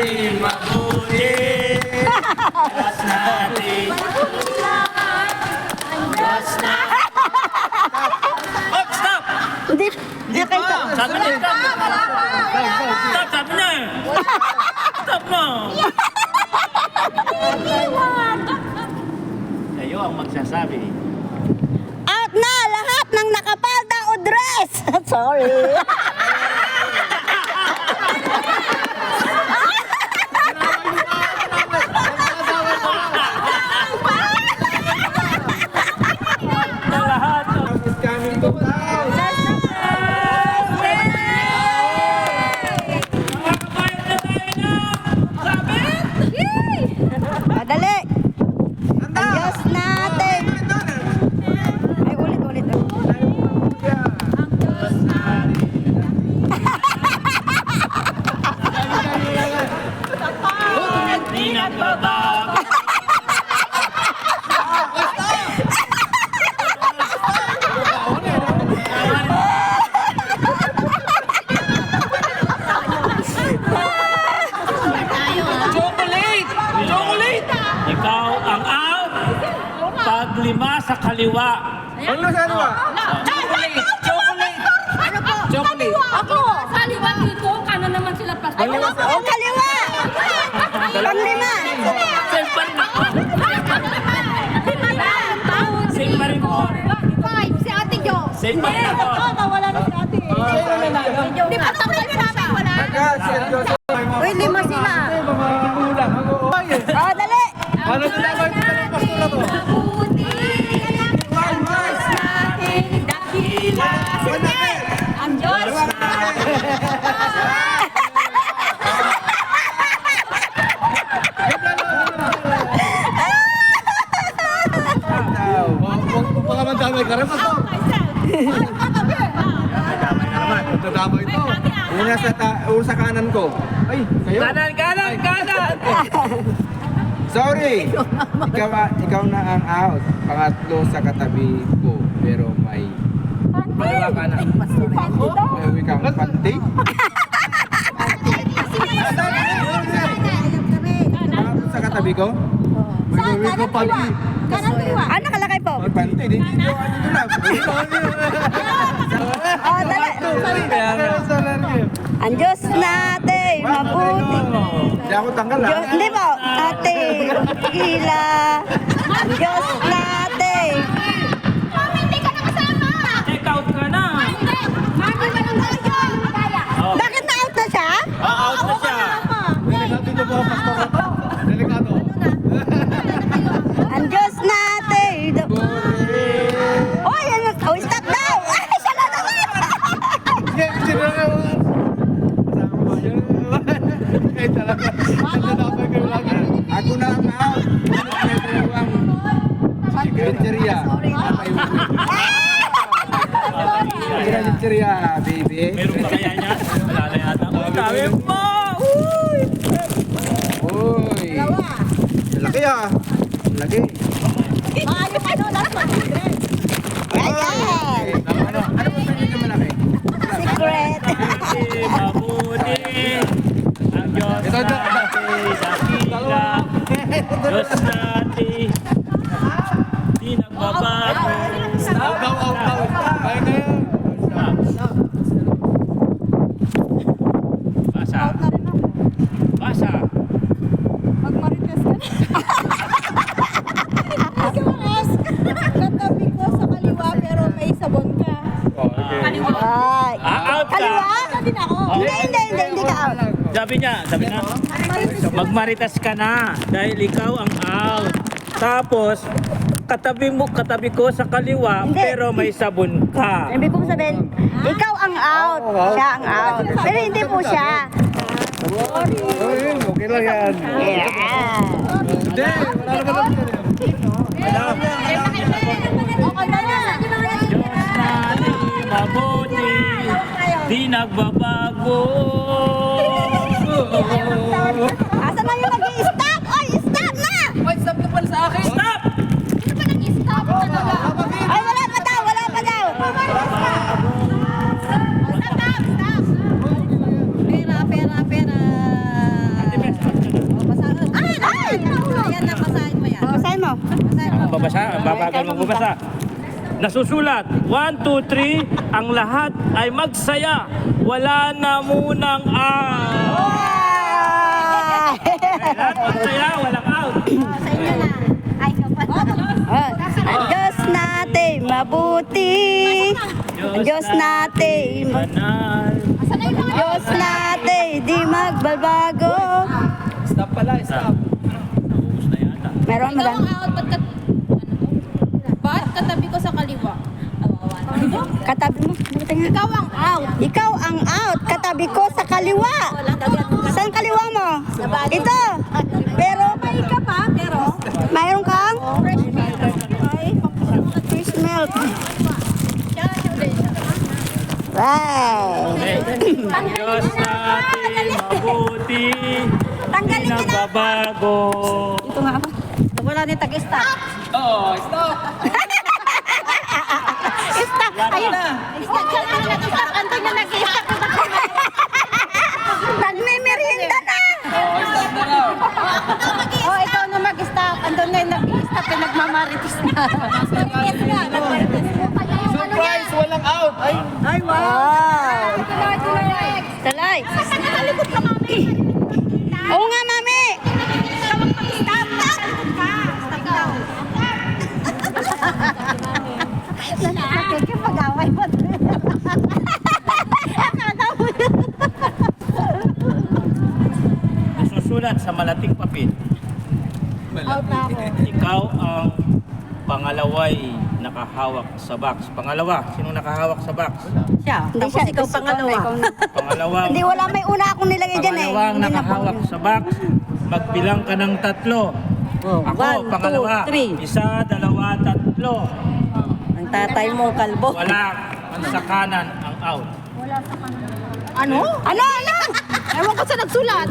natin mabuti. Diyos natin. Diyos na. Oh, stop! Hindi kayo Stop! Sabi niya, stop! Stop, sabi niya eh. Stop mo! Kayo ang magsasabi. Out na lahat ng nakapalda o dress! Sorry. Lahat. Madali. Ang Diyos natin. Ay, ulit. Di nagbabago. Chocolate! Chocolate! Ikaw ang out. Paglima sa kaliwa. Ano sa ano ba? Chocolate! Chocolate! Ano po? Chocolate. Ako! Sa liwa dito, kanan naman sila pas. Ay, Kaliwa sa- O, kaliwa. Panglima. Same pa rin ako. Same pa rin ako. Five, si Ate Jo. Same pa rin ako. Nawala na si ate. Di ba tanggal na namin wala? Uy, lima sila. O, dali. Ano na naman yung pastor na to? Mabuti. Ang Diyos natin, dakila. Sige! Ang Diyos Baka mandamay ka rin pa to. Nadamay ito. Yung sa kanan ko. Ay, kayo? Kanan! Sorry! Ikaw na ang out. Pangatlo sa katabi ko. Pero may kaliwa ka na. May uwi kang panty. Pangatlo sa katabi ko. May uwi ko panty. Ano nakalakay po? May panty. Di ko ano lang. O, dali. Ang Diyos natin, mabuti. Hindi ako tanggal ha. Diyos, hindi po, ate, gila. Ang Diyos natin. Mami, hindi ka nakasama. Check out ka na. Hindi. Mami, walang tayo. Kaya. Oh, Bakit na-out na siya? out na siya. Delikado ito po, pastor na to. Delikado. Ang Diyos natin. Oy, ano? Oh, stop daw. Ay, siya na naman. Eh, talaga. Nagdadapay kayo lagi. Ako na ang out. Secretary. Secretary, baby. Meron pa kaya niya? Wala na yata. Ang dami mo! Uy! Uy. Laki ah. Laki. Ayan. Ano ba sa inyo malaki? Secret. Mabuti! Ang Diyos Ito, ito. natin dakila. Diyos natin. Di nagbabago. Out. Kaya na yan. Basa. Magmarites ka na. Katabi ko sa kaliwa pero may sabon ka. Ay. Out ka. Kaliwa? Din ako. Hindi ka out. Sabi niya, magmaritas ka na dahil ikaw ang out. Tapos, katabi ko sa kaliwa Hindi. pero may sabon ka. Ibig kong sabihin, ikaw ang out. Siya ang out. Pero hindi po siya. Uy, okay lang yan. Yeah. Hindi, wala naman lang Okay na yan. Diyos natin mabuti, di nagbabago. Asan na yung nag-i-stop? Oy, stop na! Oy, stop ka pala sa akin. Stop! Ano ba nag-stop talaga? Ay, wala pa daw, wala pa daw. Stop. Pera. Ate Bes, Bawal magbabasa. Nasusulat, 1, 2, 3, ang lahat ay magsaya. Wala na munang out. Lahat magsaya, walang out. Sa inyo na. Ay, kapal. Ang Diyos natin mabuti. Ang Diyos natin Banal. Asan na yung mga Diyos natin di magbabago. Stop pala, stop. Naubos na yata. Meron Ikaw madami. ang out, ba't katabi ko sa kaliwa? Katabi mo. Ikaw ang out. Ikaw ang out. Katabi ko sa kaliwa. Saan kaliwa mo? Ito. Pero may ka pa. Pero mayroon kang fresh milk. Wow. Okay. Ang Diyos natin mabuti. Tanggalin mo na. Nagbabago. Ito nga ba? Wala ni tag-stop. Oh, stop! Stop. Ayun. Stop siya na nag-stop. Anto na nag-stop. Nagme-merienda na. Oh, stop na lang. Oh, ikaw na mag-stop. Andun na yung nag-stop eh, nagmamaritis na. Surprise! Walang out! Ay, Wow. Talay. Nakalikot ka, mami. Oo nga, mami. Stop. Nakikipag-away mo. Nasusulat sa malating papel. Out na ako. Ikaw ang pangalaway nakahawak sa box. Pangalawa, sino nakahawak sa box? Siya. Hindi siya. Ikaw pangalawa. Pangalawang, Hindi, wala. May una akong nilagay dyan eh. pangalawang Hindi na nakahawak sa box. Magbilang ka ng 3. Ako, pangalawa. 1, 2, 3. 1, 2, 3. Ang tatay mo, kalbo. Wala sa kanan ang out. Ano? Ano? Ewan ko sa nagsulat.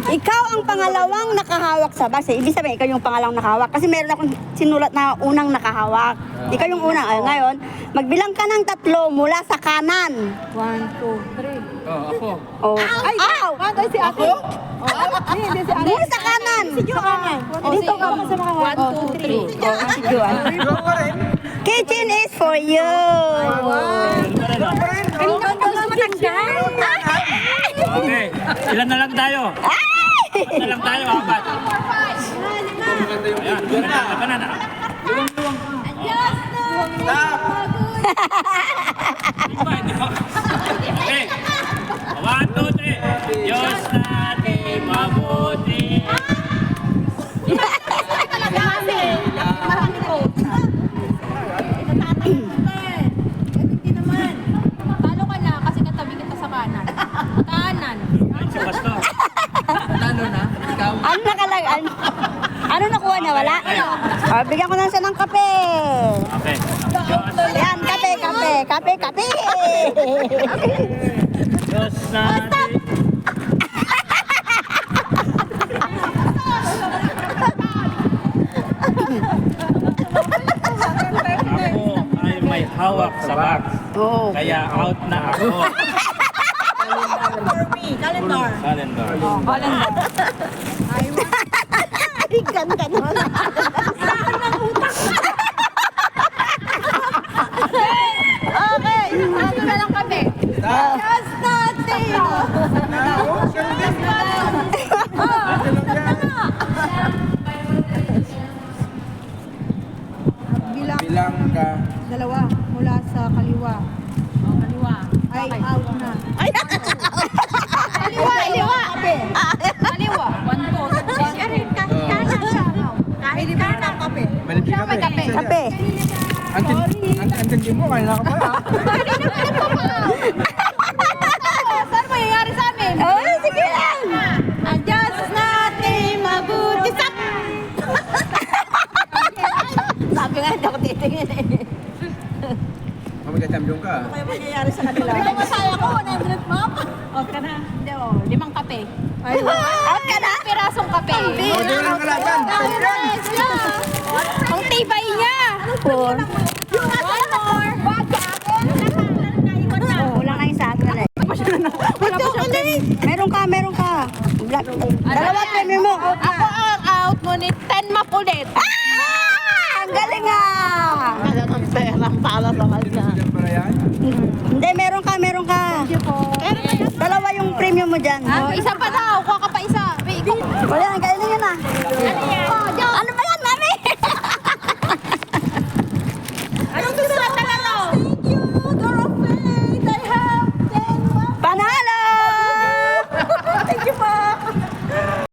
Ikaw ang pangalawang nakahawak sa box. Ibig sabihin, ikaw yung pangalawang nakahawak. Kasi meron akong sinulat na unang nakahawak. Ikaw yung unang. Ngayon, magbilang ka ng 3 mula sa kanan. 1, 2, 3. oh, ako. Oh. Ay, ow! Si ako? Hindi si ako. Mula sa kanan. Sa kanan. Dito ka pa sa mga 1, 2, 3. Oh, si Juan. Ikaw pa rin. Kitchen is for you. Ang ganda naman ang Okay, ilan na lang tayo? Ilan na lang tayo, 4. Ayan, banana. Stop! Okay. 1, 2, 3. Diyos natin mabuti. Talo ka na kasi katabi kita sa kanan. Kanan. Ay, si Pastor. Talo na? Ikaw? Ano nakalag? Ano nakuha niya? Wala? Bigyan ko na siya ng kape. Okay. Yan, kape. Diyos natin. Ako ay may hawak sa box. Oo. Kaya out na ako. Calendar. Calendar. Ay, ganda naman. Okay. Ano na lang kami? Stop! Just nothing. Bilang ka. Dalawa mula sa kaliwa. Kaliwa. Ay, out na. Kaliwa. Kaliwa. 1, 2, 3. Kahit kanan kape. Malipit ka pa Kape. eh. Kape. Antindi mo, kanina ka pala. Saan mangyayari sa amin? Oh, sige lang. Ang Diyos natin mabuti sa... Sabi nga, hindi ako titingin eh. Magkatamdong ka. Kaya mangyayari sa kanila. Ito masaya ko, 100 map. Off ka na. Hindi, 5 kape. Ay, Out ka na? Pirasong kape. O, di lang kalaban. Yes, yeah. Ang tibay niya. Four. One more. Kulang na yung sa akin eh. Meron ka. Dalawa premium mo. Ako ang out, ngunit 10 map ulit. Ah! Ang galing nga! para sa kanya. Sinusunod para yan? Hindi, meron ka. Thank you po. Dalawa yung premium mo dyan. Ah, isa pa daw.